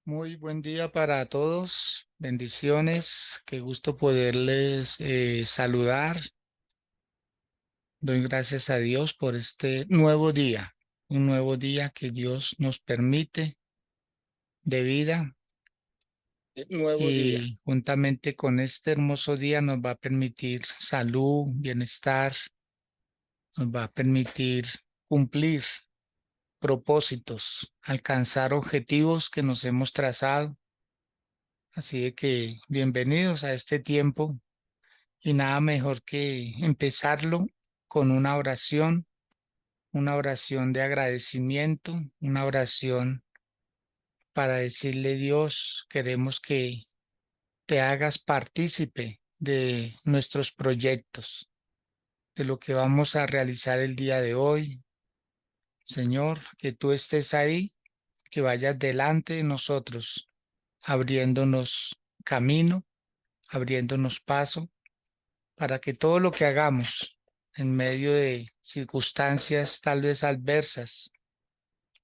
Muy buen día para todos. Bendiciones. Qué gusto poderles saludar. Doy gracias a Dios por este nuevo día, un nuevo día que Dios nos permite de vida Nuevo día. y juntamente con este hermoso día nos va a permitir salud, bienestar, nos va a permitir cumplir propósitos, alcanzar objetivos que nos hemos trazado. Así de que bienvenidos a este tiempo. Y nada mejor que empezarlo con una oración de agradecimiento, una oración para decirle Dios, queremos que te hagas partícipe de nuestros proyectos, de lo que vamos a realizar el día de hoy. Señor, que tú estés ahí, que vayas delante de nosotros, abriéndonos camino, abriéndonos paso para que todo lo que hagamos en medio de circunstancias tal vez adversas,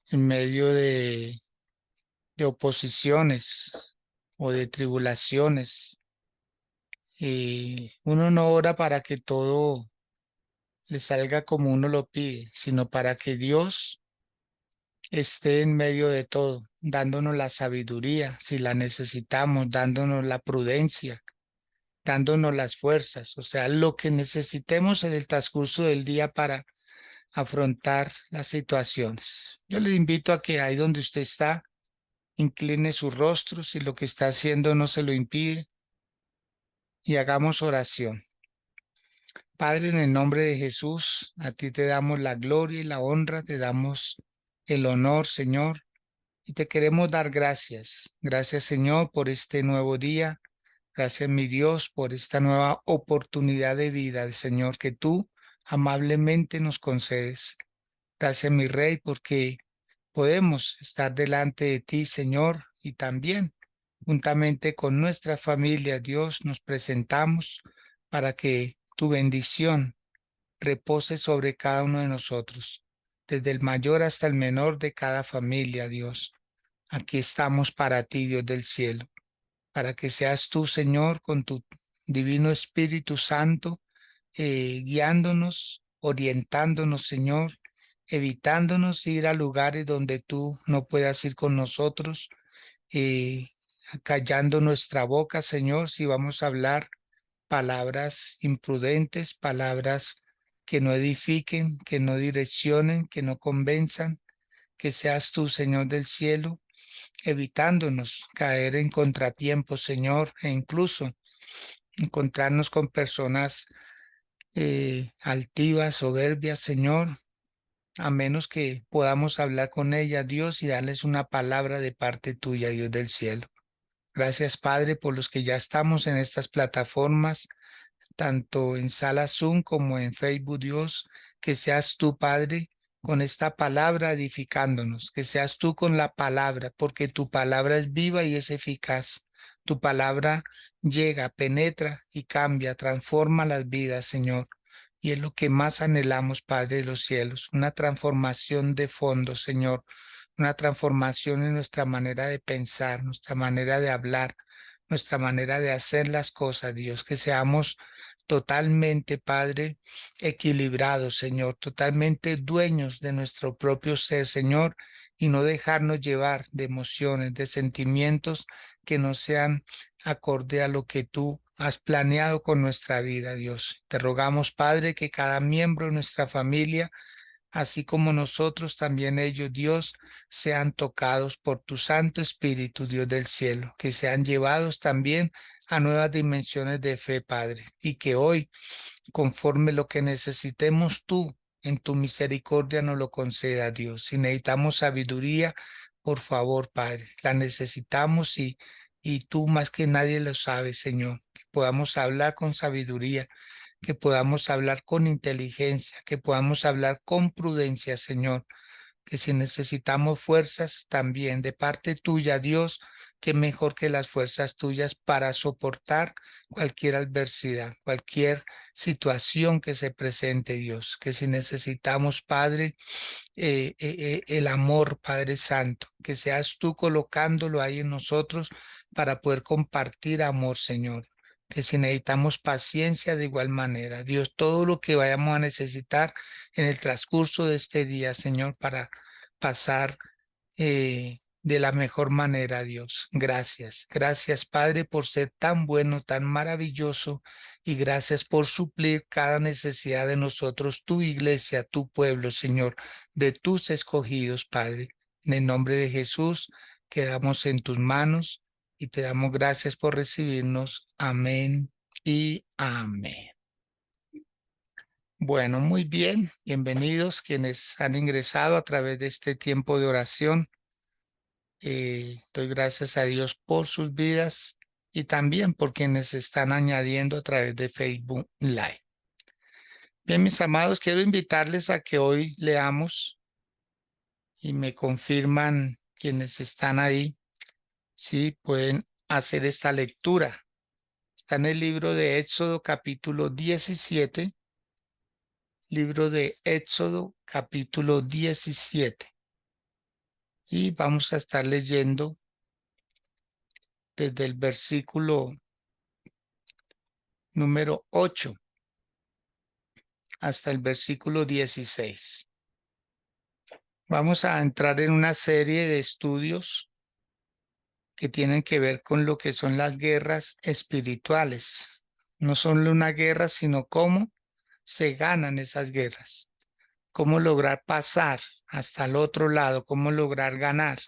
en medio de oposiciones o de tribulaciones, uno no ora para que todo le salga como uno lo pide, sino para que Dios esté en medio de todo, dándonos la sabiduría si la necesitamos, dándonos la prudencia, dándonos las fuerzas, o sea, lo que necesitemos en el transcurso del día para afrontar las situaciones. Yo le invito a que ahí donde usted está, incline su rostro si lo que está haciendo no se lo impide y hagamos oración. Padre, en el nombre de Jesús, a ti te damos la gloria y la honra, te damos el honor, Señor, y te queremos dar gracias. Gracias, Señor, por este nuevo día. Gracias, mi Dios, por esta nueva oportunidad de vida, Señor, que tú amablemente nos concedes. Gracias, mi Rey, porque podemos estar delante de ti, Señor, y también juntamente con nuestra familia, Dios, nos presentamos para que tu bendición repose sobre cada uno de nosotros, desde el mayor hasta el menor de cada familia, Dios. Aquí estamos para ti, Dios del cielo, para que seas tú, Señor, con tu divino Espíritu Santo, guiándonos, orientándonos, Señor, evitándonos ir a lugares donde tú no puedas ir con nosotros, eh, callando nuestra boca, Señor, si vamos a hablar palabras imprudentes, palabras que no edifiquen, que no direccionen, que no convenzan, que seas tú, Señor del cielo, evitándonos caer en contratiempos, Señor, e incluso encontrarnos con personas altivas, soberbias, Señor, a menos que podamos hablar con ellas, Dios, y darles una palabra de parte tuya, Dios del cielo. Gracias, Padre, por los que ya estamos en estas plataformas, tanto en sala Zoom como en Facebook, Dios, que seas tú, Padre, con esta palabra edificándonos, que seas tú con la palabra, porque tu palabra es viva y es eficaz. Tu palabra llega, penetra y cambia, transforma las vidas, Señor. Y es lo que más anhelamos, Padre de los cielos, una transformación de fondo, Señor, una transformación en nuestra manera de pensar, nuestra manera de hablar, nuestra manera de hacer las cosas, Dios, que seamos totalmente, Padre, equilibrados, Señor, totalmente dueños de nuestro propio ser, Señor, y no dejarnos llevar de emociones, de sentimientos que no sean acorde a lo que tú has planeado con nuestra vida, Dios. Te rogamos, Padre, que cada miembro de nuestra familia, así como nosotros, también ellos, Dios, sean tocados por tu Santo Espíritu, Dios del cielo, que sean llevados también a nuevas dimensiones de fe, Padre, y que hoy, conforme lo que necesitemos tú, en tu misericordia nos lo conceda, Dios. Si necesitamos sabiduría, por favor, Padre, la necesitamos y tú más que nadie lo sabes, Señor, que podamos hablar con sabiduría, que podamos hablar con inteligencia, que podamos hablar con prudencia, Señor, que si necesitamos fuerzas también de parte tuya, Dios, qué mejor que las fuerzas tuyas para soportar cualquier adversidad, cualquier situación que se presente, Dios. Que si necesitamos, Padre, el amor, Padre Santo, que seas tú colocándolo ahí en nosotros para poder compartir amor, Señor. Que si necesitamos paciencia de igual manera, Dios, todo lo que vayamos a necesitar en el transcurso de este día, Señor, para pasar de la mejor manera, Dios. Gracias. Gracias, Padre, por ser tan bueno, tan maravilloso, y gracias por suplir cada necesidad de nosotros, tu iglesia, tu pueblo, Señor, de tus escogidos, Padre. En el nombre de Jesús, quedamos en tus manos y te damos gracias por recibirnos. Amén y amén. Bueno, muy bien. Bienvenidos quienes han ingresado a través de este tiempo de oración. Doy gracias a Dios por sus vidas y también por quienes se están añadiendo a través de Facebook Live. Bien, mis amados, quiero invitarles a que hoy leamos y me confirman quienes están ahí, si pueden hacer esta lectura. Está en el libro de Éxodo capítulo 17, libro de Éxodo capítulo 17. Y vamos a estar leyendo desde el versículo número 8 hasta el versículo 16. Vamos a entrar en una serie de estudios que tienen que ver con lo que son las guerras espirituales. No son una guerra, sino cómo se ganan esas guerras, cómo lograr pasar hasta el otro lado, cómo lograr ganar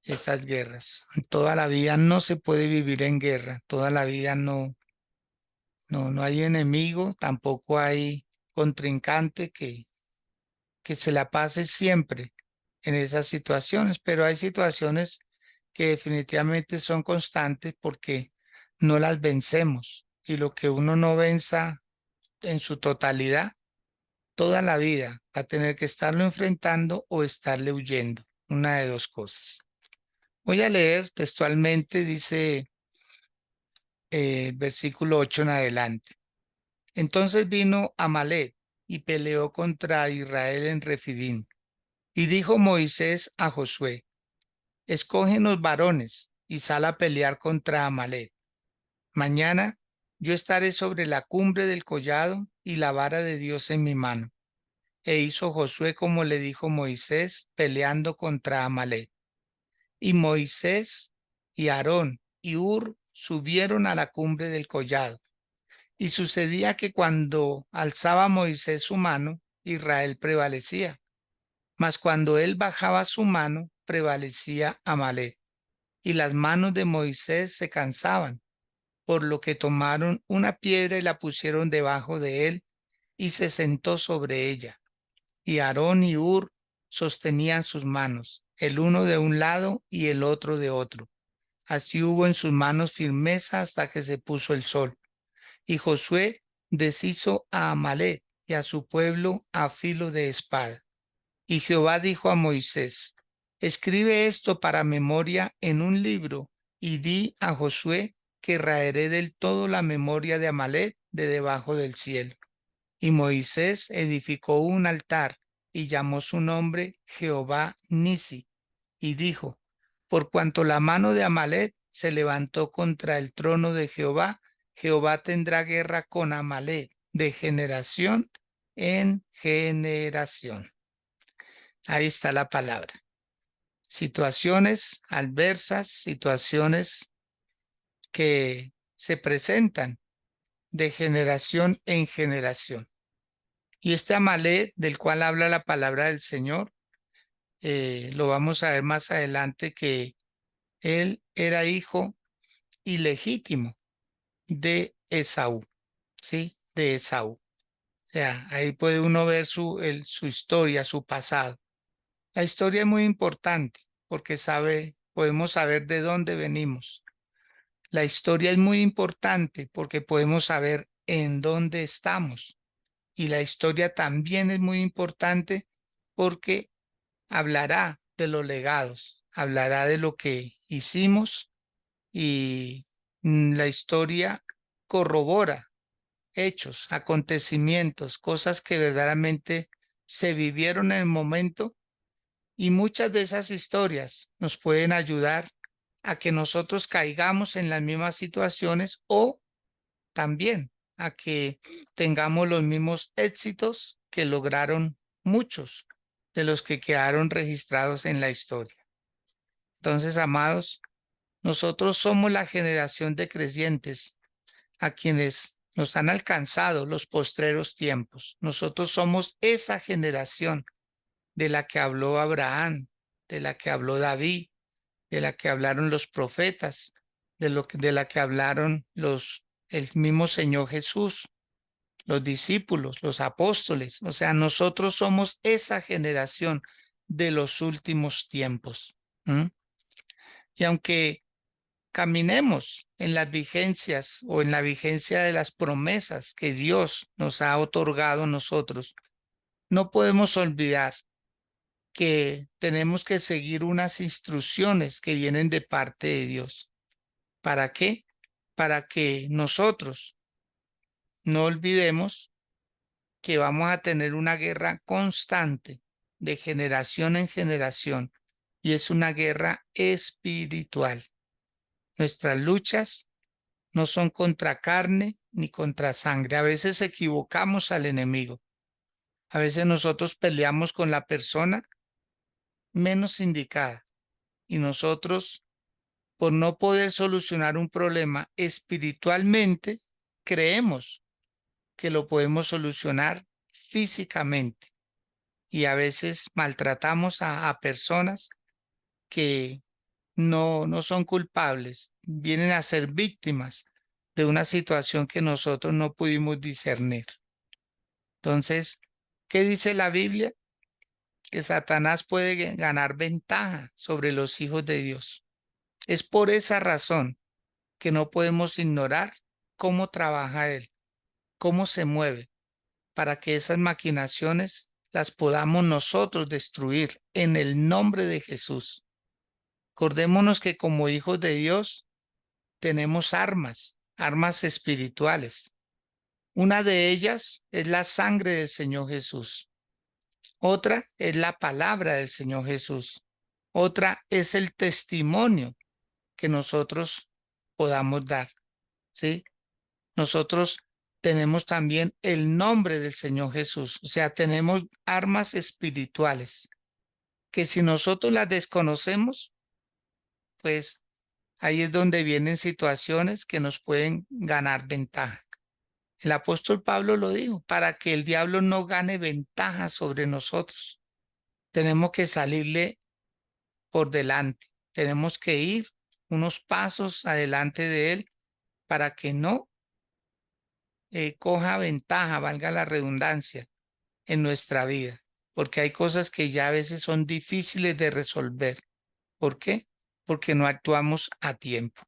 esas guerras. Toda la vida no se puede vivir en guerra, toda la vida no hay enemigo, tampoco hay contrincante que se la pase siempre en esas situaciones, pero hay situaciones que definitivamente son constantes porque no las vencemos, y lo que uno no venza en su totalidad, toda la vida va a tener que estarlo enfrentando o estarle huyendo, una de dos cosas. Voy a leer textualmente, dice versículo 8 en adelante. Entonces vino Amalek y peleó contra Israel en Refidín. Y dijo Moisés a Josué: escógenos varones y sal a pelear contra Amalek. Mañana yo estaré sobre la cumbre del collado y la vara de Dios en mi mano. E hizo Josué como le dijo Moisés, peleando contra Amalek. Y Moisés y Aarón y Hur subieron a la cumbre del collado. Y sucedía que cuando alzaba Moisés su mano, Israel prevalecía. Mas cuando él bajaba su mano, prevalecía Amalek. Y las manos de Moisés se cansaban, por lo que tomaron una piedra y la pusieron debajo de él, y se sentó sobre ella. Y Aarón y Hur sostenían sus manos, el uno de un lado y el otro de otro. Así hubo en sus manos firmeza hasta que se puso el sol. Y Josué deshizo a Amalek y a su pueblo a filo de espada. Y Jehová dijo a Moisés: escribe esto para memoria en un libro, y di a Josué que raeré del todo la memoria de Amalek de debajo del cielo. Y Moisés edificó un altar y llamó su nombre Jehová Nisi, y dijo: por cuanto la mano de Amalek se levantó contra el trono de Jehová, Jehová tendrá guerra con Amalek de generación en generación. Ahí está la palabra. Situaciones adversas, situaciones que se presentan de generación en generación. Y este Amalek del cual habla la palabra del Señor, lo vamos a ver más adelante, que él era hijo ilegítimo de Esaú, ¿sí? De Esaú. O sea, ahí puede uno ver su historia, su pasado. La historia es muy importante porque podemos saber de dónde venimos. La historia es muy importante porque podemos saber en dónde estamos. Y la historia también es muy importante porque hablará de los legados, hablará de lo que hicimos y la historia corrobora hechos, acontecimientos, cosas que verdaderamente se vivieron en el momento, y muchas de esas historias nos pueden ayudar a que nosotros caigamos en las mismas situaciones o también a que tengamos los mismos éxitos que lograron muchos de los que quedaron registrados en la historia. Entonces, amados, nosotros somos la generación de creyentes a quienes nos han alcanzado los postreros tiempos. Nosotros somos esa generación de la que habló Abraham, de la que habló David, de la que hablaron los profetas, de la que hablaron el mismo Señor Jesús, los discípulos, los apóstoles. O sea, nosotros somos esa generación de los últimos tiempos. ¿Mm? Y aunque caminemos en las vigencias o en la vigencia de las promesas que Dios nos ha otorgado a nosotros, no podemos olvidar que tenemos que seguir unas instrucciones que vienen de parte de Dios. ¿Para qué? Para que nosotros no olvidemos que vamos a tener una guerra constante de generación en generación, y es una guerra espiritual. Nuestras luchas no son contra carne ni contra sangre. A veces equivocamos al enemigo. A veces nosotros peleamos con la persona menos indicada, y nosotros, por no poder solucionar un problema espiritualmente, creemos que lo podemos solucionar físicamente, y a veces maltratamos a personas que no son culpables, vienen a ser víctimas de una situación que nosotros no pudimos discernir. Entonces, ¿qué dice la Biblia? Que Satanás puede ganar ventaja sobre los hijos de Dios. Es por esa razón que no podemos ignorar cómo trabaja él, cómo se mueve, para que esas maquinaciones las podamos nosotros destruir en el nombre de Jesús. Acordémonos que como hijos de Dios tenemos armas, armas espirituales. Una de ellas es la sangre del Señor Jesús. Otra es la palabra del Señor Jesús. Otra es el testimonio que nosotros podamos dar, ¿sí? Nosotros tenemos también el nombre del Señor Jesús. O sea, tenemos armas espirituales que si nosotros las desconocemos, pues ahí es donde vienen situaciones que nos pueden ganar ventaja. El apóstol Pablo lo dijo: para que el diablo no gane ventaja sobre nosotros, tenemos que salirle por delante, tenemos que ir unos pasos adelante de él para que no coja ventaja, valga la redundancia, en nuestra vida, porque hay cosas que ya a veces son difíciles de resolver. ¿Por qué? Porque no actuamos a tiempo.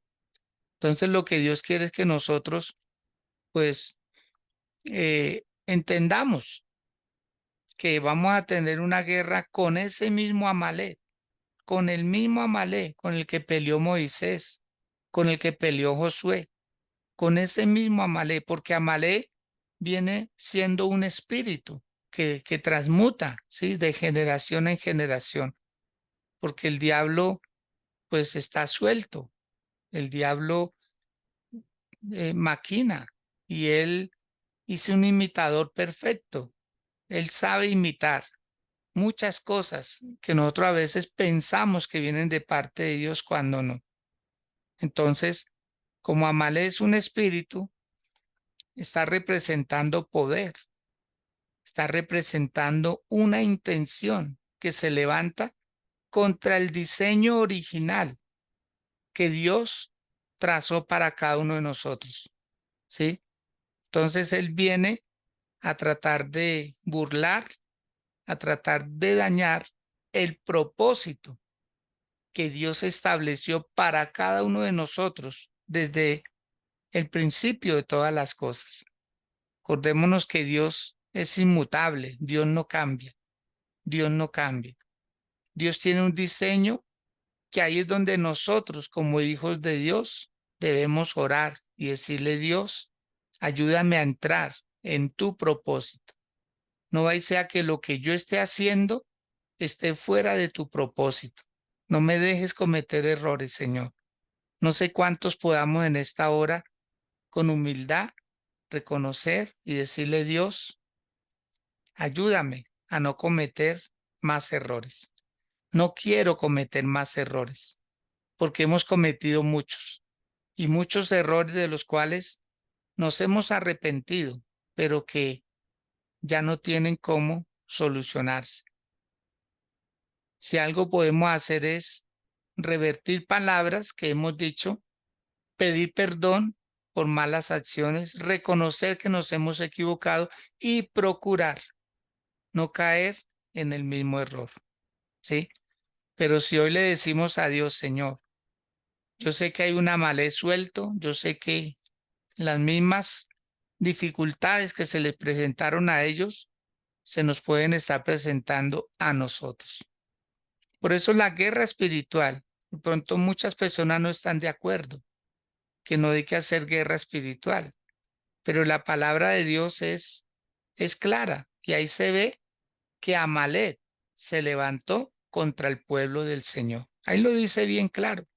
Entonces lo que Dios quiere es que nosotros, pues, entendamos que vamos a tener una guerra con ese mismo Amalek, con el mismo Amalek con el que peleó Moisés, con el que peleó Josué, con ese mismo Amalek, porque Amalek viene siendo un espíritu que transmuta, ¿sí? De generación en generación, porque el diablo pues está suelto, el diablo maquina, y él hizo un imitador perfecto, él sabe imitar muchas cosas que nosotros a veces pensamos que vienen de parte de Dios cuando no. Entonces, como Amalek es un espíritu, está representando poder, está representando una intención que se levanta contra el diseño original que Dios trazó para cada uno de nosotros, ¿sí? Entonces él viene a tratar de burlar, a tratar de dañar el propósito que Dios estableció para cada uno de nosotros desde el principio de todas las cosas. Acordémonos que Dios es inmutable, Dios no cambia, Dios no cambia. Dios tiene un diseño que ahí es donde nosotros, como hijos de Dios, debemos orar y decirle: Dios, ayúdame a entrar en tu propósito. No vaya a ser que lo que yo esté haciendo esté fuera de tu propósito. No me dejes cometer errores, Señor. No sé cuántos podamos en esta hora, con humildad, reconocer y decirle: Dios, ayúdame a no cometer más errores. No quiero cometer más errores, porque hemos cometido muchos y muchos errores de los cuales nos hemos arrepentido, pero que ya no tienen cómo solucionarse. Si algo podemos hacer es revertir palabras que hemos dicho, pedir perdón por malas acciones, reconocer que nos hemos equivocado y procurar no caer en el mismo error, ¿sí? Pero si hoy le decimos a Dios: Señor, yo sé que hay un Amalek suelto, yo sé que las mismas dificultades que se le presentaron a ellos se nos pueden estar presentando a nosotros. Por eso la guerra espiritual, de pronto muchas personas no están de acuerdo, que no hay que hacer guerra espiritual, pero la palabra de Dios es clara y ahí se ve que Amalek se levantó contra el pueblo del Señor. Ahí lo dice bien claro.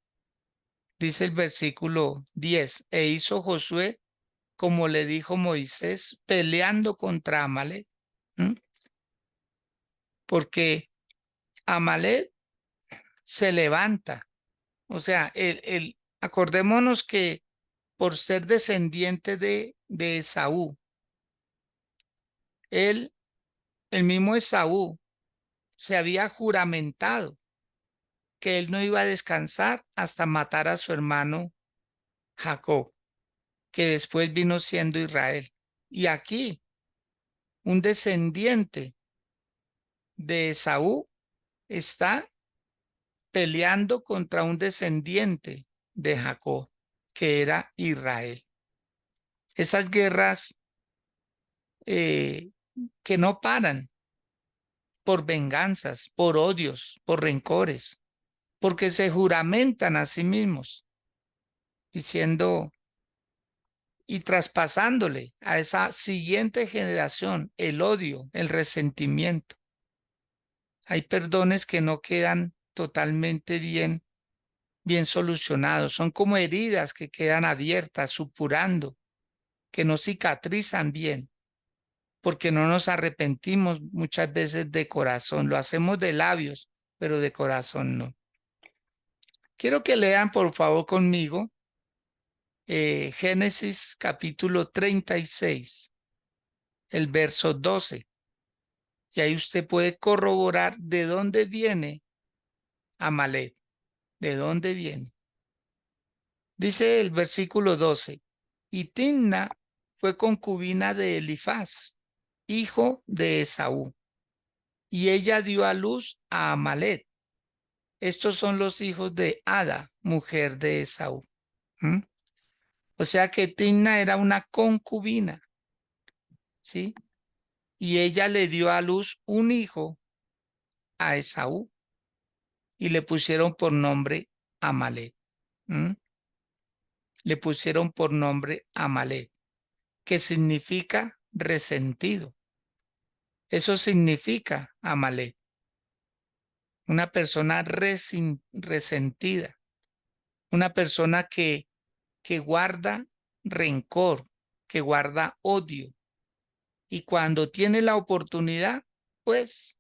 Dice el versículo 10: e hizo Josué como le dijo Moisés, peleando contra Amalek. ¿Mm? Porque Amalek se levanta. O sea, acordémonos que por ser descendiente de Esaú, él, el mismo Esaú, se había juramentado que él no iba a descansar hasta matar a su hermano Jacob, que después vino siendo Israel. Y aquí, un descendiente de Esaú está peleando contra un descendiente de Jacob, que era Israel. Esas guerras que no paran por venganzas, por odios, por rencores, porque se juramentan a sí mismos, diciendo y traspasándole a esa siguiente generación el odio, el resentimiento. Hay perdones que no quedan totalmente bien solucionados, son como heridas que quedan abiertas, supurando, que no cicatrizan bien, porque no nos arrepentimos muchas veces de corazón, lo hacemos de labios, pero de corazón no. Quiero que lean por favor conmigo Génesis capítulo 36, el verso 12, y ahí usted puede corroborar de dónde viene Amalek, de dónde viene. Dice el versículo 12: y Timna fue concubina de Elifaz, hijo de Esaú, y ella dio a luz a Amalek. Estos son los hijos de Ada, mujer de Esaú. ¿Mm? O sea que Timna era una concubina, ¿sí? Y ella le dio a luz un hijo a Esaú y le pusieron por nombre Amalek. ¿Mm? Le pusieron por nombre Amalek, que significa resentido. Eso significa Amalek, una persona resentida, una persona que guarda rencor, que guarda odio. Y cuando tiene la oportunidad, pues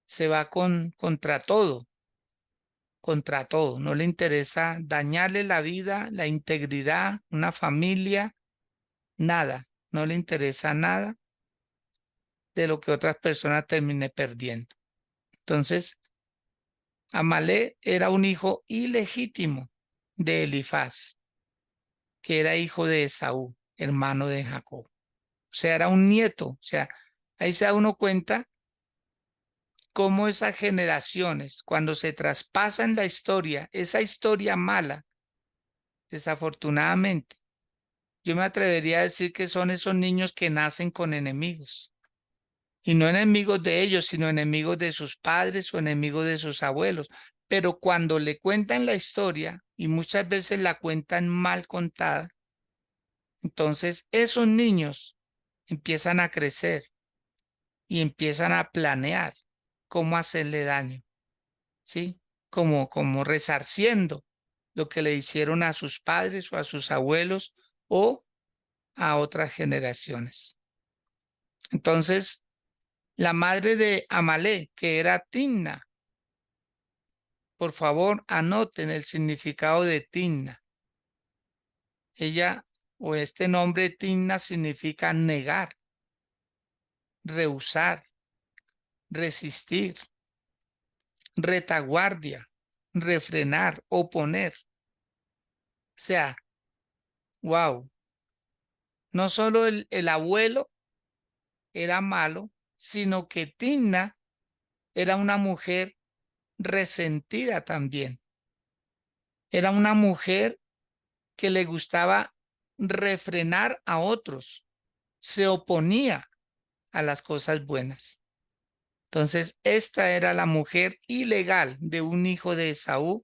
se va contra todo. No le interesa dañarle la vida, la integridad, una familia, nada. No le interesa nada de lo que otras personas termine perdiendo. Entonces, Amalek era un hijo ilegítimo de Elifaz, que era hijo de Esaú, hermano de Jacob. O sea, era un nieto. O sea, ahí se da uno cuenta cómo esas generaciones, cuando se traspasan la historia, esa historia mala, desafortunadamente, yo me atrevería a decir que son esos niños que nacen con enemigos. y no enemigos de ellos, sino enemigos de sus padres o enemigos de sus abuelos. Pero cuando le cuentan la historia, y muchas veces la cuentan mal contada, entonces esos niños empiezan a crecer y empiezan a planear cómo hacerle daño, ¿sí? Como resarciendo lo que le hicieron a sus padres o a sus abuelos o a otras generaciones. Entonces, la madre de Amalek, que era Timna, por favor, anoten el significado de Timna. Ella o este nombre Timna significa negar, rehusar, resistir, retaguardia, refrenar, oponer. O sea, wow, no solo el abuelo era malo, sino que Timna era una mujer resentida también. Era una mujer que le gustaba refrenar a otros, se oponía a las cosas buenas. Entonces, esta era la mujer ilegal de un hijo de Esaú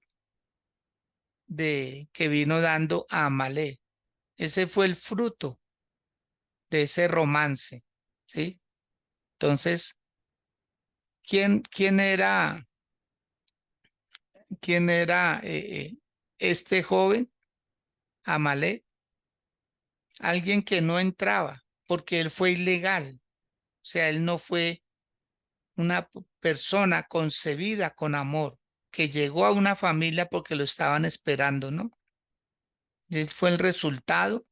que vino dando a Amalek. Ese fue el fruto de ese romance, ¿sí? Entonces, ¿quién era, este joven, Amalek? Alguien que no entraba porque él fue ilegal. O sea, él no fue una persona concebida con amor, que llegó a una familia porque lo estaban esperando, ¿no? Y fue el resultado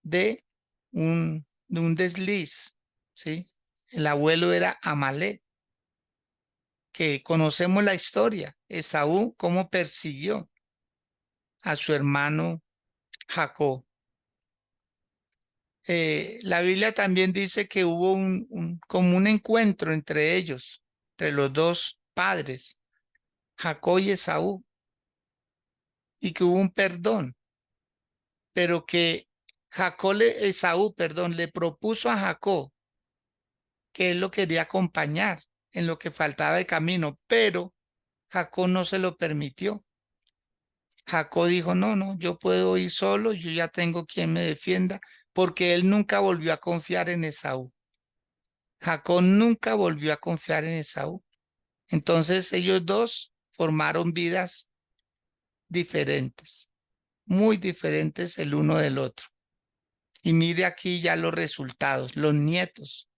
de un desliz, ¿sí? El abuelo era Amalek, que conocemos la historia, Esaú, cómo persiguió a su hermano Jacob. La Biblia también dice que hubo como un encuentro entre ellos, entre los dos padres, Jacob y Esaú, y que hubo un perdón, pero que Esaú, perdón, le propuso a Jacob que él lo quería acompañar en lo que faltaba de camino, pero Jacob no se lo permitió. Jacob dijo, no, no, yo puedo ir solo, yo ya tengo quien me defienda, porque él nunca volvió a confiar en Esaú. Jacob nunca volvió a confiar en Esaú. Entonces ellos dos formaron vidas diferentes, muy diferentes el uno del otro. Y mire aquí ya los resultados, los nietos,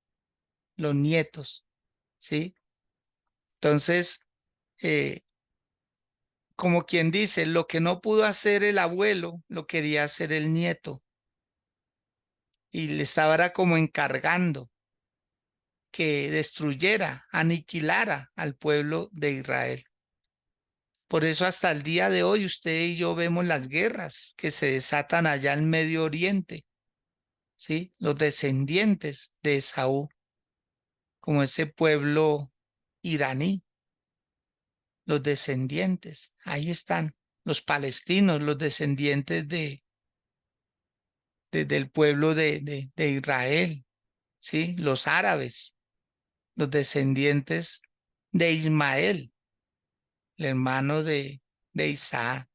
¿sí? Entonces, eh, como quien dice, lo que no pudo hacer el abuelo, lo quería hacer el nieto. Y le estaba como encargando que destruyera, aniquilara al pueblo de Israel. Por eso hasta el día de hoy usted y yo vemos las guerras que se desatan allá en Medio Oriente, ¿sí? Los descendientes de Esaú, como ese pueblo iraní, los descendientes, ahí están, los palestinos, los descendientes del pueblo de Israel, ¿sí? Los árabes, los descendientes de Ismael, el hermano de Isaac,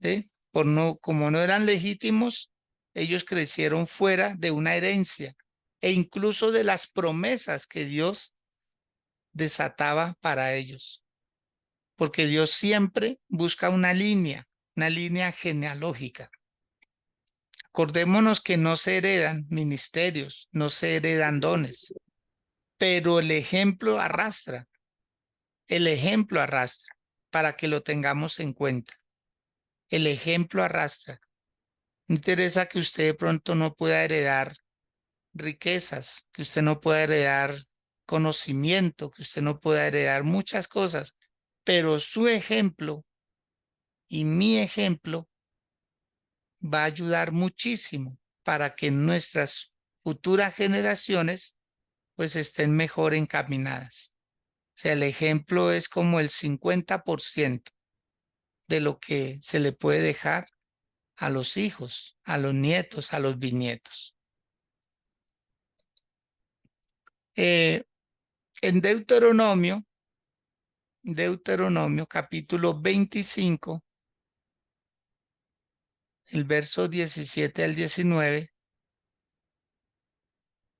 ¿sí? Como no eran legítimos, ellos crecieron fuera de una herencia e incluso de las promesas que Dios desataba para ellos, porque Dios siempre busca una línea genealógica. Acordémonos que no se heredan ministerios, no se heredan dones, pero el ejemplo arrastra para que lo tengamos en cuenta. El ejemplo arrastra. No interesa que usted de pronto no pueda heredar riquezas, que usted no pueda heredar conocimiento, que usted no pueda heredar muchas cosas, pero su ejemplo y mi ejemplo va a ayudar muchísimo para que nuestras futuras generaciones pues estén mejor encaminadas. O sea, el ejemplo es como el 50% de lo que se le puede dejar a los hijos, a los nietos, a los bisnietos. En Deuteronomio capítulo 25, el verso 17 al 19,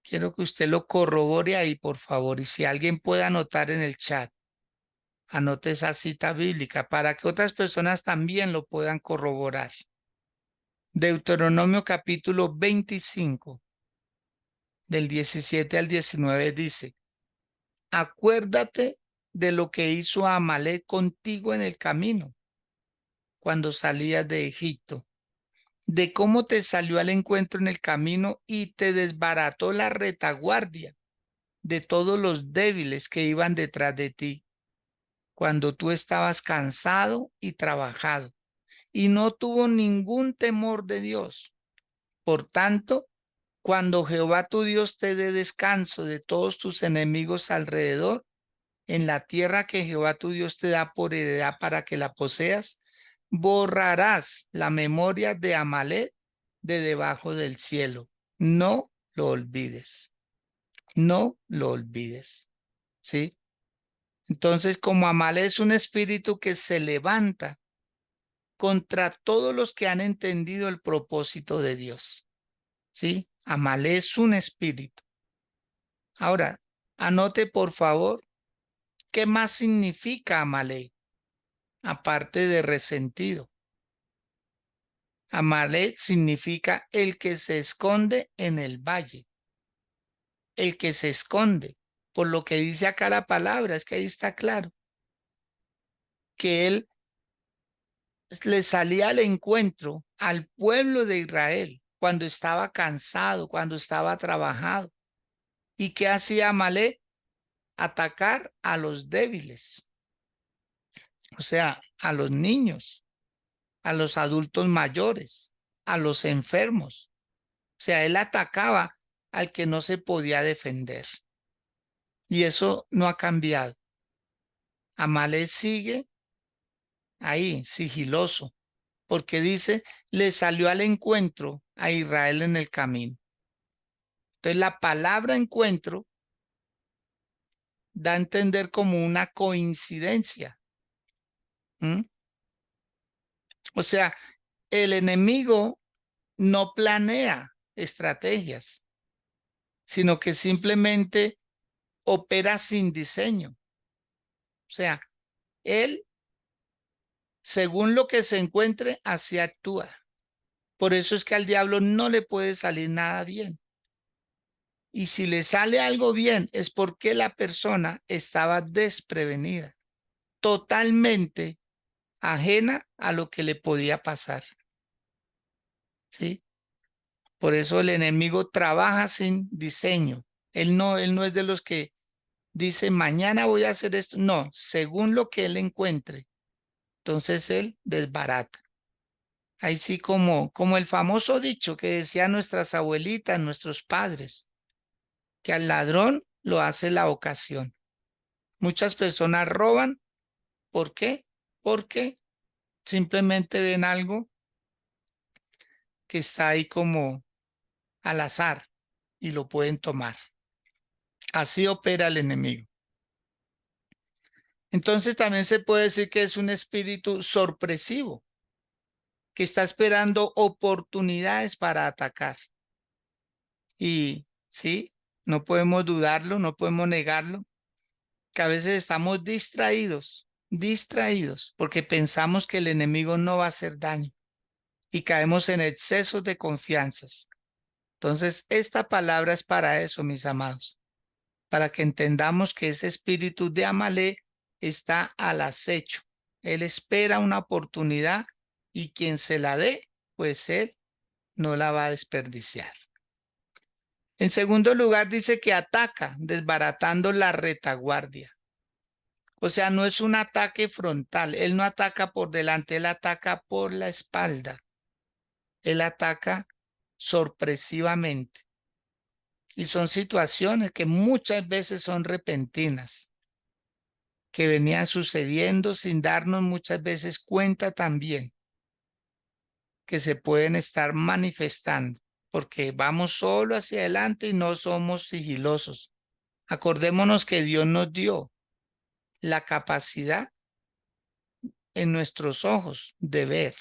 quiero que usted lo corrobore ahí, por favor, y si alguien puede anotar en el chat, anote esa cita bíblica para que otras personas también lo puedan corroborar. Deuteronomio capítulo 25, del 17 al 19 dice: acuérdate de lo que hizo Amalek contigo en el camino cuando salías de Egipto, de cómo te salió al encuentro en el camino y te desbarató la retaguardia de todos los débiles que iban detrás de ti, cuando tú estabas cansado y trabajado, y no tuvo ningún temor de Dios. Por tanto, cuando Jehová tu Dios te dé descanso de todos tus enemigos alrededor, en la tierra que Jehová tu Dios te da por heredad para que la poseas, borrarás la memoria de Amalek de debajo del cielo. No lo olvides, no lo olvides. ¿Sí? Entonces, como Amalek es un espíritu que se levanta contra todos los que han entendido el propósito de Dios. ¿Sí? Amalek es un espíritu. Ahora, anote por favor, ¿qué más significa Amalek? Aparte de resentido. Amalek significa el que se esconde en el valle, el que se esconde. Por lo que dice acá la palabra, es que ahí está claro, que él le salía al encuentro al pueblo de Israel cuando estaba cansado, cuando estaba trabajado. ¿Y qué hacía Amalek? Atacar a los débiles, o sea, a los niños, a los adultos mayores, a los enfermos. O sea, él atacaba al que no se podía defender. Y eso no ha cambiado. Amalek sigue ahí, sigiloso, porque dice, le salió al encuentro a Israel en el camino. Entonces la palabra encuentro da a entender como una coincidencia. ¿Mm? O sea, el enemigo no planea estrategias, sino que simplemente opera sin diseño. O sea, él, según lo que se encuentre, así actúa. Por eso es que al diablo no le puede salir nada bien. Y si le sale algo bien es porque la persona estaba desprevenida, totalmente ajena a lo que le podía pasar. ¿Sí? Por eso el enemigo trabaja sin diseño. Él no es de los que dice mañana voy a hacer esto. No, según lo que él encuentre. Entonces él desbarata. Ahí sí como el famoso dicho que decían nuestras abuelitas, nuestros padres, que al ladrón lo hace la ocasión. Muchas personas roban. ¿Por qué? Porque simplemente ven algo que está ahí como al azar y lo pueden tomar. Así opera el enemigo. Entonces también se puede decir que es un espíritu sorpresivo, que está esperando oportunidades para atacar. Y sí, no podemos dudarlo, no podemos negarlo, que a veces estamos distraídos, porque pensamos que el enemigo no va a hacer daño y caemos en excesos de confianzas. Entonces, esta palabra es para eso, mis amados, para que entendamos que ese espíritu de Amalek está al acecho. Él espera una oportunidad y quien se la dé, pues él no la va a desperdiciar. En segundo lugar, dice que ataca, desbaratando la retaguardia. O sea, no es un ataque frontal. Él no ataca por delante, él ataca por la espalda. Él ataca sorpresivamente. Y son situaciones que muchas veces son repentinas, que venían sucediendo sin darnos muchas veces cuenta también, que se pueden estar manifestando, porque vamos solo hacia adelante y no somos sigilosos. Acordémonos que Dios nos dio la capacidad en nuestros ojos de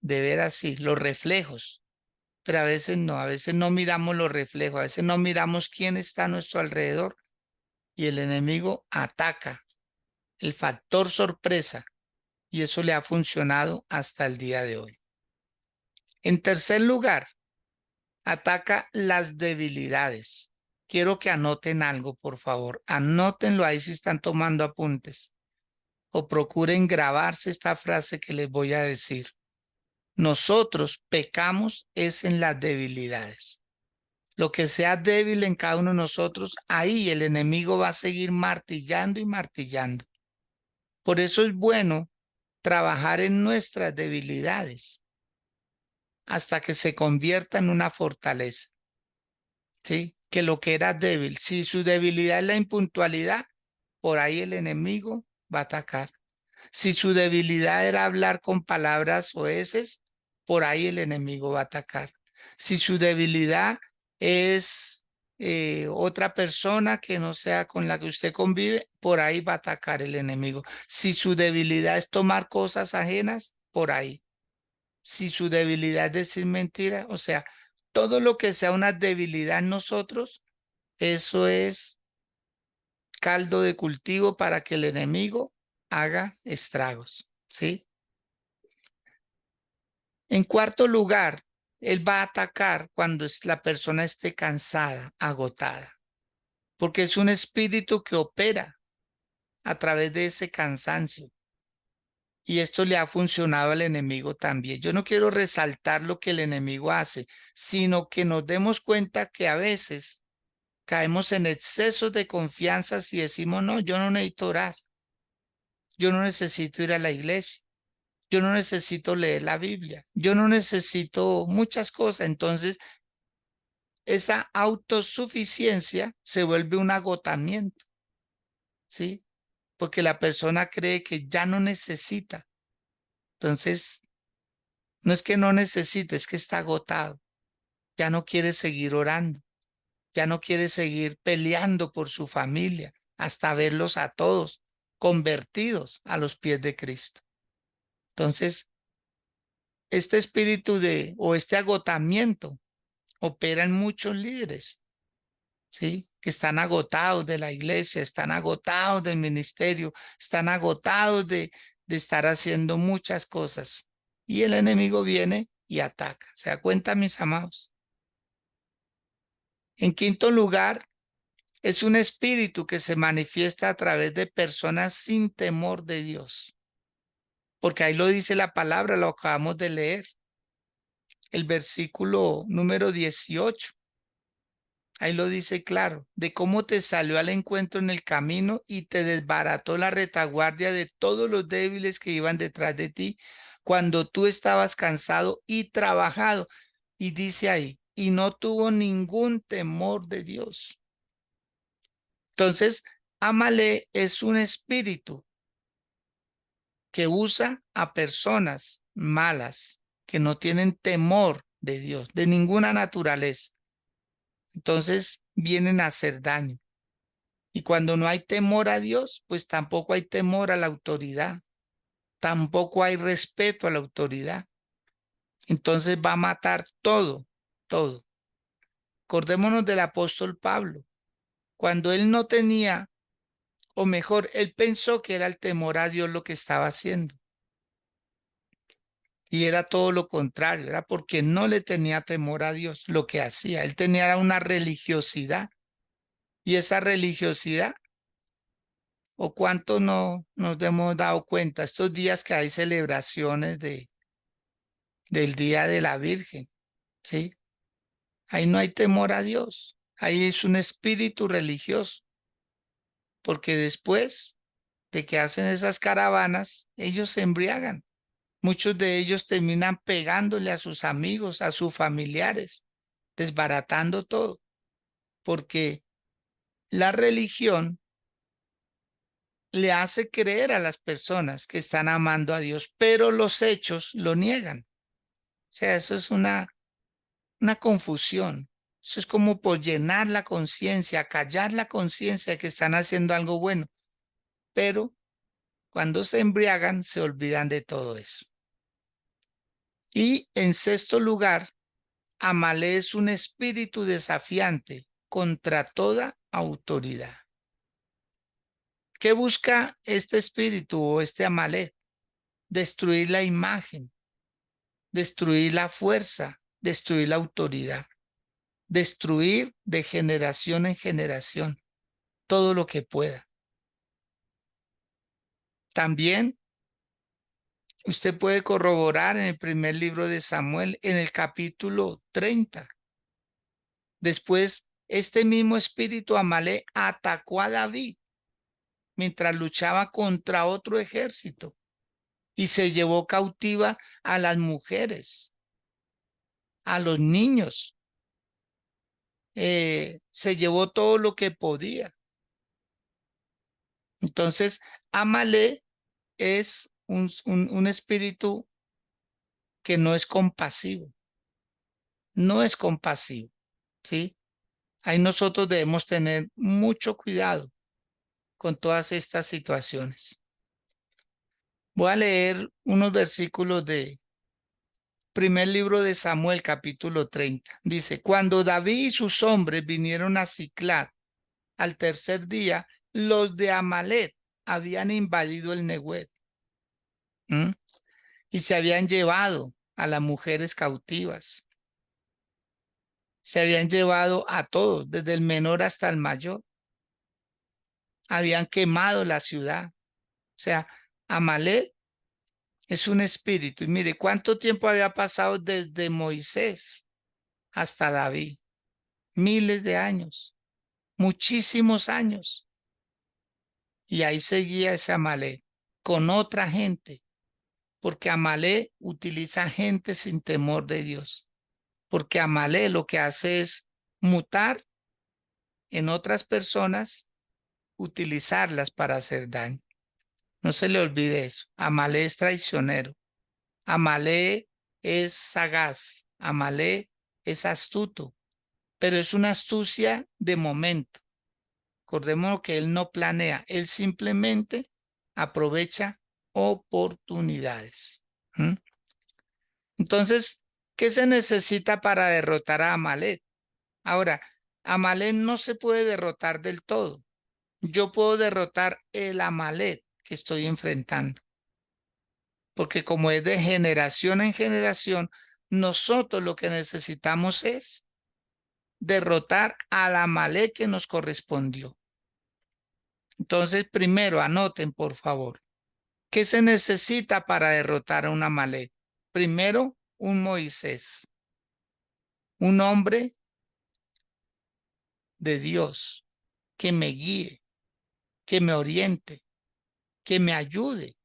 ver así, los reflejos, pero a veces no miramos los reflejos, a veces no miramos quién está a nuestro alrededor y el enemigo ataca, el factor sorpresa, y eso le ha funcionado hasta el día de hoy. En tercer lugar, ataca las debilidades. Quiero que anoten algo, por favor. Anótenlo ahí si están tomando apuntes o procuren grabarse esta frase que les voy a decir. Nosotros pecamos es en las debilidades. Lo que sea débil en cada uno de nosotros, ahí el enemigo va a seguir martillando y martillando. Por eso es bueno trabajar en nuestras debilidades hasta que se convierta en una fortaleza. ¿Sí? Que lo que era débil, si su debilidad es la impuntualidad, por ahí el enemigo va a atacar. Si su debilidad era hablar con palabras oeces, por ahí el enemigo va a atacar. Si su debilidad es otra persona que no sea con la que usted convive, por ahí va a atacar el enemigo. Si su debilidad es tomar cosas ajenas, por ahí. Si su debilidad es decir mentiras, o sea, todo lo que sea una debilidad en nosotros, eso es caldo de cultivo para que el enemigo haga estragos, ¿sí? En cuarto lugar, él va a atacar cuando la persona esté cansada, agotada, porque es un espíritu que opera a través de ese cansancio. Y esto le ha funcionado al enemigo también. Yo no quiero resaltar lo que el enemigo hace, sino que nos demos cuenta que a veces caemos en excesos de confianza y decimos, no, yo no necesito orar, yo no necesito ir a la iglesia, yo no necesito leer la Biblia, yo no necesito muchas cosas. Entonces, esa autosuficiencia se vuelve un agotamiento, ¿sí? Porque la persona cree que ya no necesita. Entonces, no es que no necesite, es que está agotado. Ya no quiere seguir orando, ya no quiere seguir peleando por su familia, hasta verlos a todos convertidos a los pies de Cristo. Entonces, este espíritu o este agotamiento opera en muchos líderes, ¿sí? Que están agotados de la iglesia, están agotados del ministerio, están agotados de estar haciendo muchas cosas. Y el enemigo viene y ataca. ¿Se da cuenta, mis amados? En quinto lugar, es un espíritu que se manifiesta a través de personas sin temor de Dios. Porque ahí lo dice la palabra, lo acabamos de leer. El versículo número 18. Ahí lo dice claro, de cómo te salió al encuentro en el camino y te desbarató la retaguardia de todos los débiles que iban detrás de ti cuando tú estabas cansado y trabajado. Y dice ahí, y no tuvo ningún temor de Dios. Entonces, Amalek es un espíritu que usa a personas malas que no tienen temor de Dios, de ninguna naturaleza. Entonces, vienen a hacer daño. Y cuando no hay temor a Dios, pues tampoco hay temor a la autoridad, tampoco hay respeto a la autoridad. Entonces va a matar todo, todo. Acordémonos del apóstol Pablo. Cuando él no tenía, o mejor, él pensó que era el temor a Dios lo que estaba haciendo. Y era todo lo contrario, era porque no le tenía temor a Dios lo que hacía. Él tenía una religiosidad. Y esa religiosidad, o cuánto no nos hemos dado cuenta, estos días que hay celebraciones del Día de la Virgen, ¿sí? Ahí no hay temor a Dios, ahí es un espíritu religioso, porque después de que hacen esas caravanas, ellos se embriagan. Muchos de ellos terminan pegándole a sus amigos, a sus familiares, desbaratando todo, porque la religión le hace creer a las personas que están amando a Dios, pero los hechos lo niegan. O sea, eso es una confusión. Eso es como por llenar la conciencia, callar la conciencia de que están haciendo algo bueno. Pero cuando se embriagan, se olvidan de todo eso. Y en sexto lugar, Amalé es un espíritu desafiante contra toda autoridad. ¿Qué busca este espíritu o este Amalé? Destruir la imagen, destruir la fuerza, destruir la autoridad, destruir de generación en generación todo lo que pueda. También usted puede corroborar en el primer libro de Samuel, en el capítulo 30. Después, este mismo espíritu Amalé atacó a David mientras luchaba contra otro ejército y se llevó cautiva a las mujeres, a los niños. Se llevó todo lo que podía. Entonces, Amalé es un espíritu que no es compasivo, no es compasivo, ¿sí? Ahí nosotros debemos tener mucho cuidado con todas estas situaciones. Voy a leer unos versículos de primer libro de Samuel, capítulo 30. Dice, cuando David y sus hombres vinieron a Siclag al tercer día, los de Amalek habían invadido el Neguet y se habían llevado a las mujeres cautivas. Se habían llevado a todos, desde el menor hasta el mayor. Habían quemado la ciudad. O sea, Amalek es un espíritu. Y mire, ¿cuánto tiempo había pasado desde Moisés hasta David? Miles de años, muchísimos años. Y ahí seguía ese Amalek con otra gente, porque Amalek utiliza gente sin temor de Dios. Porque Amalek lo que hace es mutar en otras personas, utilizarlas para hacer daño. No se le olvide eso. Amalek es traicionero. Amalek es sagaz. Amalek es astuto, pero es una astucia de momento. Recordemos que él no planea, él simplemente aprovecha oportunidades. ¿Mm? Entonces, ¿qué se necesita para derrotar a Amalek? Ahora, Amalek no se puede derrotar del todo. Yo puedo derrotar el Amalek que estoy enfrentando, porque como es de generación en generación, nosotros lo que necesitamos es derrotar al Amalek que nos correspondió. Entonces, primero, anoten, por favor, ¿qué se necesita para derrotar a un Amalek? Primero, un Moisés, un hombre de Dios que me guíe, que me oriente, que me ayude.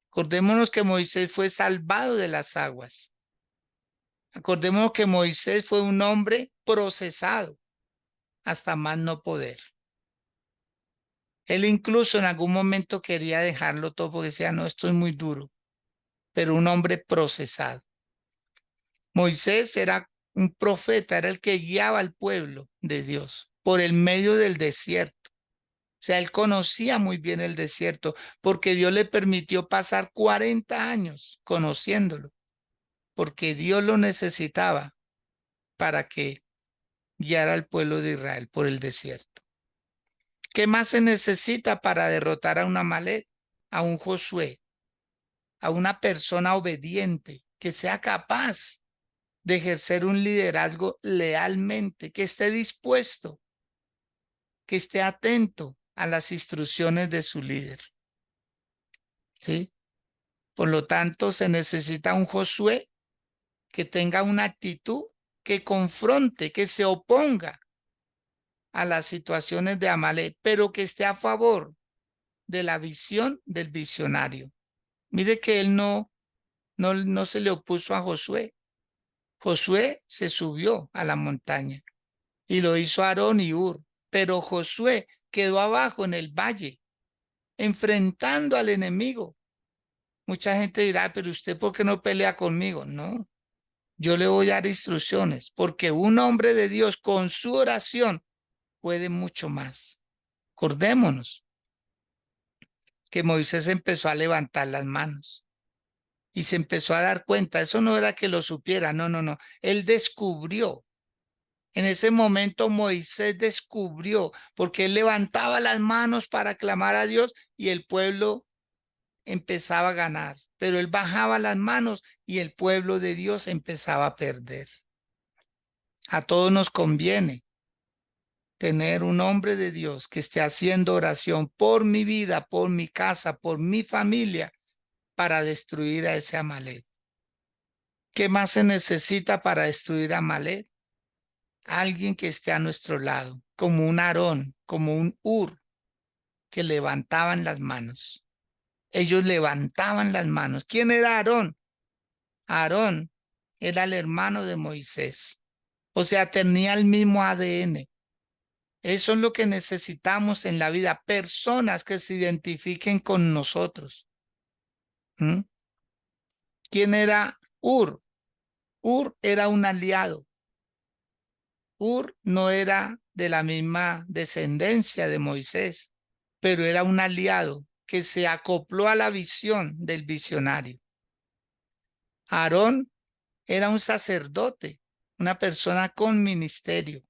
Acordémonos que Moisés fue salvado de las aguas. Acordémonos que Moisés fue un hombre procesado hasta más no poder. Él incluso en algún momento quería dejarlo todo porque decía, no, esto es muy duro, pero un hombre procesado. Moisés era un profeta, era el que guiaba al pueblo de Dios por el medio del desierto. O sea, él conocía muy bien el desierto porque Dios le permitió pasar 40 años conociéndolo, porque Dios lo necesitaba para que guiara al pueblo de Israel por el desierto. ¿Qué más se necesita para derrotar a un Amalek? A un Josué, a una persona obediente que sea capaz de ejercer un liderazgo lealmente, que esté dispuesto, que esté atento a las instrucciones de su líder. ¿Sí? Por lo tanto, se necesita un Josué que tenga una actitud que confronte, que se oponga a las situaciones de Amalek, pero que esté a favor de la visión del visionario. Mire que él no se le opuso a Josué. Josué se subió a la montaña y lo hizo Aarón y Hur, pero Josué quedó abajo en el valle, enfrentando al enemigo. Mucha gente dirá, pero usted ¿por qué no pelea conmigo? No, Yo le voy a dar instrucciones, porque un hombre de Dios con su oración puede mucho más. Acordémonos que Moisés empezó a levantar las manos y se empezó a dar cuenta. Eso no era que lo supiera, no, no, no. Él descubrió. En ese momento Moisés descubrió, porque él levantaba las manos para clamar a Dios y el pueblo empezaba a ganar. Pero él bajaba las manos y el pueblo de Dios empezaba a perder. A todos nos conviene tener un hombre de Dios que esté haciendo oración por mi vida, por mi casa, por mi familia, para destruir a ese Amalek. ¿Qué más se necesita para destruir a Amalek? Alguien que esté a nuestro lado, como un Aarón, como un Ur, que levantaban las manos. Ellos levantaban las manos. ¿Quién era Aarón? Aarón era el hermano de Moisés. O sea, tenía el mismo ADN. Eso es lo que necesitamos en la vida, personas que se identifiquen con nosotros. ¿Mm? ¿Quién era Ur? Ur era un aliado. Ur no era de la misma descendencia de Moisés, pero era un aliado que se acopló a la visión del visionario. Aarón era un sacerdote, una persona con ministerio.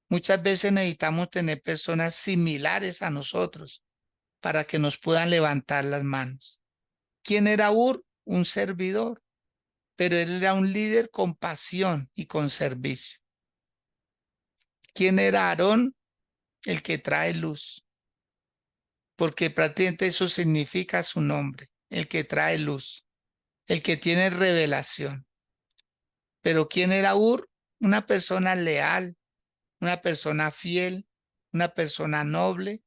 Muchas veces necesitamos tener personas similares a nosotros para que nos puedan levantar las manos. ¿Quién era Ur? Un servidor, pero él era un líder con pasión y con servicio. ¿Quién era Aarón? El que trae luz, porque prácticamente eso significa su nombre, el que trae luz, el que tiene revelación. Pero ¿quién era Ur? Una persona leal, una persona fiel, una persona noble,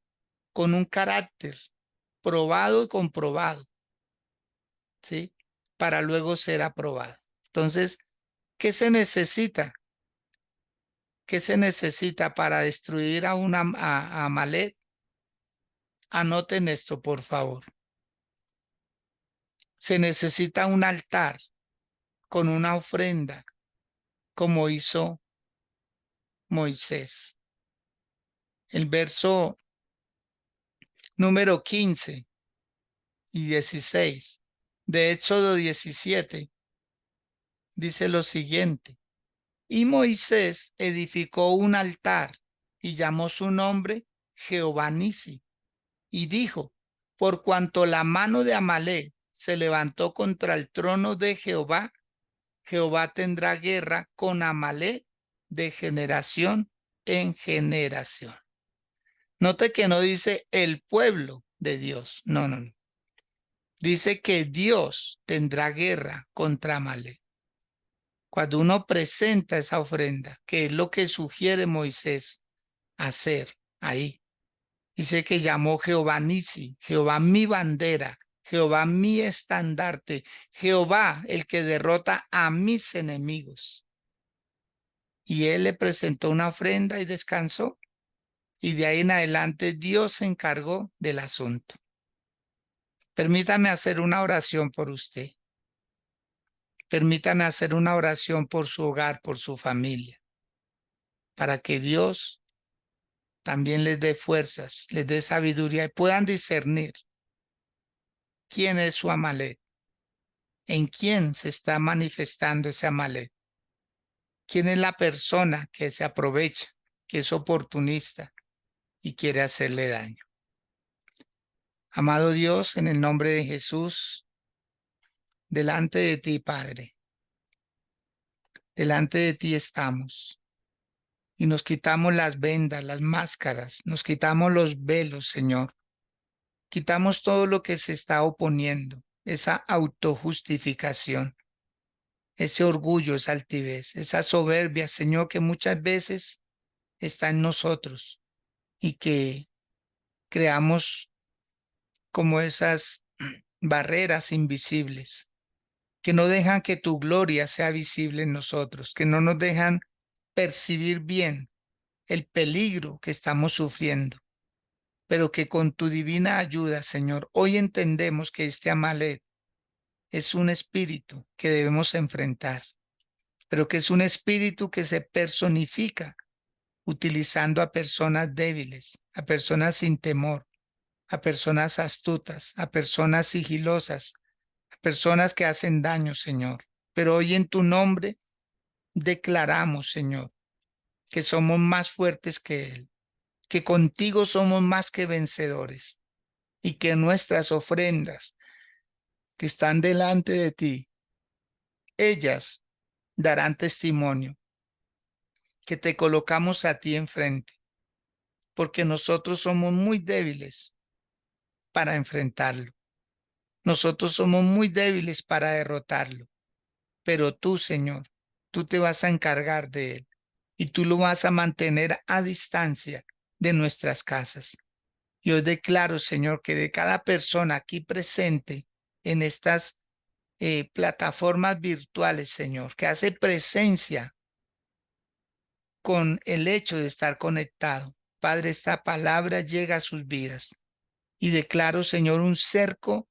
con un carácter probado y comprobado, ¿sí? Para luego ser aprobado. Entonces, ¿qué se necesita? ¿Qué se necesita para destruir a Amalek? Anoten esto, por favor. Se necesita un altar con una ofrenda, como hizo Moisés. El verso número 15 y 16 de Éxodo 17 dice lo siguiente. Y Moisés edificó un altar y llamó su nombre Jehová Nisi, y dijo, por cuanto la mano de Amalek se levantó contra el trono de Jehová, Jehová tendrá guerra con Amalek de generación en generación. Note que no dice el pueblo de Dios, no, no, no. Dice que Dios tendrá guerra contra Amalek. Cuando uno presenta esa ofrenda, que es lo que sugiere Moisés hacer ahí, dice que llamó Jehová Nisi, Jehová mi bandera, Jehová mi estandarte, Jehová el que derrota a mis enemigos. Y él le presentó una ofrenda y descansó. Y de ahí en adelante Dios se encargó del asunto. Permítame hacer una oración por usted. Permítame hacer una oración por su hogar, por su familia, para que Dios también les dé fuerzas, les dé sabiduría y puedan discernir quién es su Amalek, en quién se está manifestando ese Amalek, quién es la persona que se aprovecha, que es oportunista y quiere hacerle daño. Amado Dios, en el nombre de Jesús, delante de ti, Padre, delante de ti estamos y nos quitamos las vendas, las máscaras, nos quitamos los velos, Señor. Quitamos todo lo que se está oponiendo, esa autojustificación, ese orgullo, esa altivez, esa soberbia, Señor, que muchas veces está en nosotros y que creamos como esas barreras invisibles que no dejan que tu gloria sea visible en nosotros, que no nos dejan percibir bien el peligro que estamos sufriendo, pero que con tu divina ayuda, Señor, hoy entendemos que este Amalek es un espíritu que debemos enfrentar pero que es un espíritu que se personifica utilizando a personas débiles, a personas sin temor, a personas astutas, a personas sigilosas, a personas que hacen daño, Señor. Pero hoy en tu nombre declaramos, Señor, que somos más fuertes que Él, que contigo somos más que vencedores y que nuestras ofrendas que están delante de ti, ellas darán testimonio, que te colocamos a ti enfrente, porque nosotros somos muy débiles para enfrentarlo. Nosotros somos muy débiles para derrotarlo, pero tú, Señor, tú te vas a encargar de él y tú lo vas a mantener a distancia de nuestras casas. Yo declaro, Señor, que de cada persona aquí presente en estas plataformas virtuales, Señor, que hace presencia con el hecho de estar conectado, Padre, esta palabra llega a sus vidas y declaro, Señor, un cerco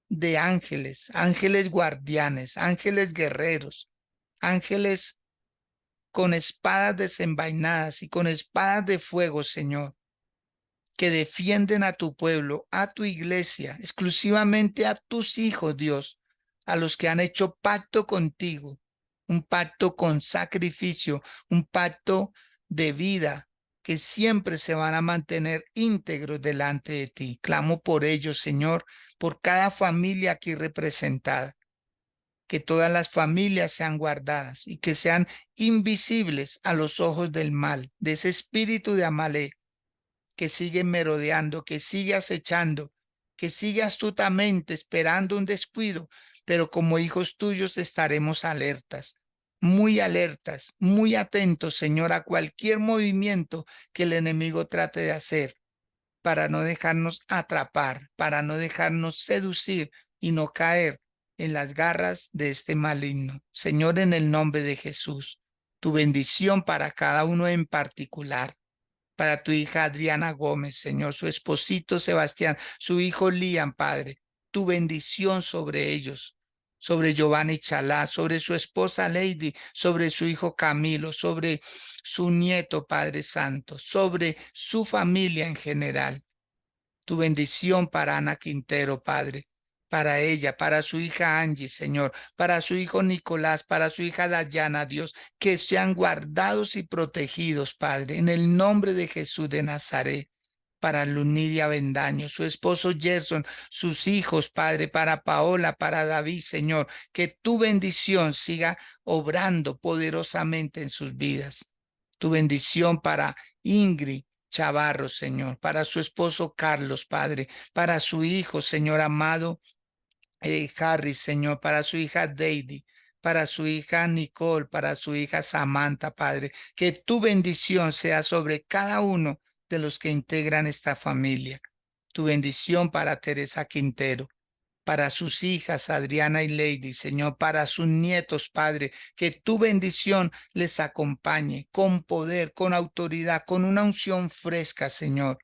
de ángeles, ángeles guardianes, ángeles guerreros, ángeles con espadas desenvainadas y con espadas de fuego, Señor, que defienden a tu pueblo, a tu iglesia, exclusivamente a tus hijos, Dios, a los que han hecho pacto contigo, un pacto con sacrificio, un pacto de vida, que siempre se van a mantener íntegros delante de ti. Clamo por ellos, Señor, por cada familia aquí representada, que todas las familias sean guardadas y que sean invisibles a los ojos del mal, de ese espíritu de Amalek que sigue merodeando, que sigue acechando, que sigue astutamente esperando un descuido, pero como hijos tuyos estaremos alertas, muy atentos, Señor, a cualquier movimiento que el enemigo trate de hacer para no dejarnos atrapar, para no dejarnos seducir y no caer en las garras de este maligno. Señor, en el nombre de Jesús, tu bendición para cada uno en particular, para tu hija Adriana Gómez, Señor, su esposito Sebastián, su hijo Liam, Padre, tu bendición sobre ellos, sobre Giovanni Chalá, sobre su esposa Lady, sobre su hijo Camilo, sobre su nieto, Padre Santo, sobre su familia en general. Tu bendición para Ana Quintero, Padre, para ella, para su hija Angie, Señor, para su hijo Nicolás, para su hija Dayana, Dios, que sean guardados y protegidos, Padre, en el nombre de Jesús de Nazaret. Para Lunidia Bendaño, su esposo Gerson, sus hijos, Padre, para Paola, para David, Señor, que tu bendición siga obrando poderosamente en sus vidas. Tu bendición para Ingrid, Chavarro, Señor, para su esposo Carlos, Padre, para su hijo, Señor amado, Harry, Señor, para su hija Daisy, para su hija Nicole, para su hija Samantha, Padre, que tu bendición sea sobre cada uno de los que integran esta familia. Tu bendición para Teresa Quintero, para sus hijas Adriana y Lady, Señor, para sus nietos, Padre, que tu bendición les acompañe con poder, con autoridad, con una unción fresca, Señor,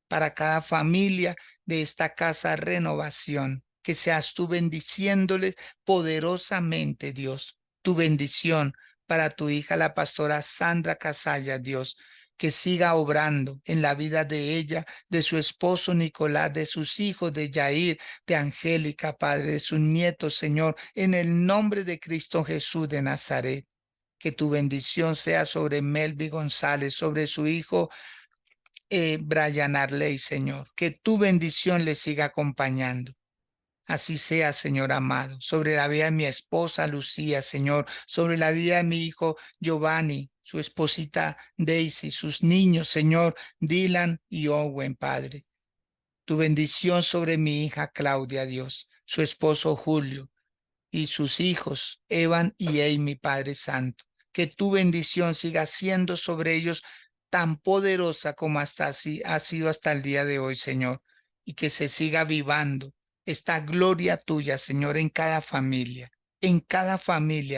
para cada familia de esta casa renovación, que seas tú bendiciéndoles poderosamente, Dios, tu bendición para tu hija, la pastora Sandra Casalla, Dios, que siga obrando en la vida de ella, de su esposo Nicolás, de sus hijos, de Yair, de Angélica, Padre, de sus nietos, Señor, en el nombre de Cristo Jesús de Nazaret. Que tu bendición sea sobre Melvi González, sobre su hijo Brian Arley, Señor. Que tu bendición le siga acompañando. Así sea, Señor amado, sobre la vida de mi esposa Lucía, Señor, sobre la vida de mi hijo Giovanni, su esposita Daisy, sus niños, Señor, Dylan y Owen, Padre. Tu bendición sobre mi hija Claudia, Dios, su esposo Julio y sus hijos, Evan y Amy, Padre Santo. Que tu bendición siga siendo sobre ellos tan poderosa como hasta así ha sido hasta el día de hoy, Señor, y que se siga vivando esta gloria tuya, Señor, en cada familia,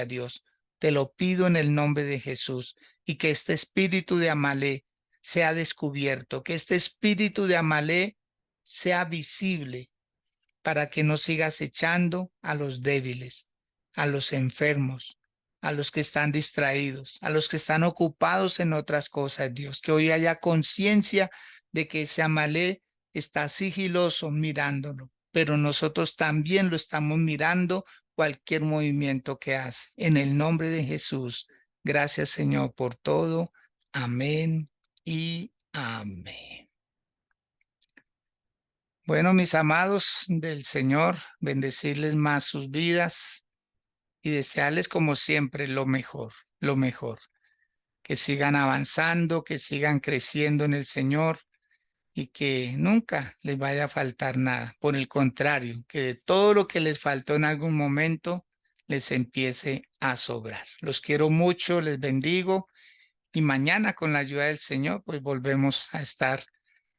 Dios. Te lo pido en el nombre de Jesús y que este espíritu de Amalé sea descubierto, que este espíritu de Amalé sea visible para que no sigas echando a los débiles, a los enfermos, a los que están distraídos, a los que están ocupados en otras cosas, Dios, que hoy haya conciencia de que ese Amalé está sigiloso mirándolo, pero nosotros también lo estamos mirando cualquier movimiento que hace. En el nombre de Jesús, gracias Señor por todo. Amén y amén. Bueno, mis amados del Señor, bendecirles más sus vidas y desearles como siempre lo mejor, lo mejor. Que sigan avanzando, que sigan creciendo en el Señor y que nunca les vaya a faltar nada. Por el contrario, que de todo lo que les faltó en algún momento les empiece a sobrar. Los quiero mucho, les bendigo y mañana con la ayuda del Señor pues volvemos a estar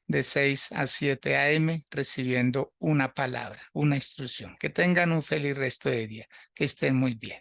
de 6 a 7 a.m. recibiendo una palabra, una instrucción. Que tengan un feliz resto de día, que estén muy bien.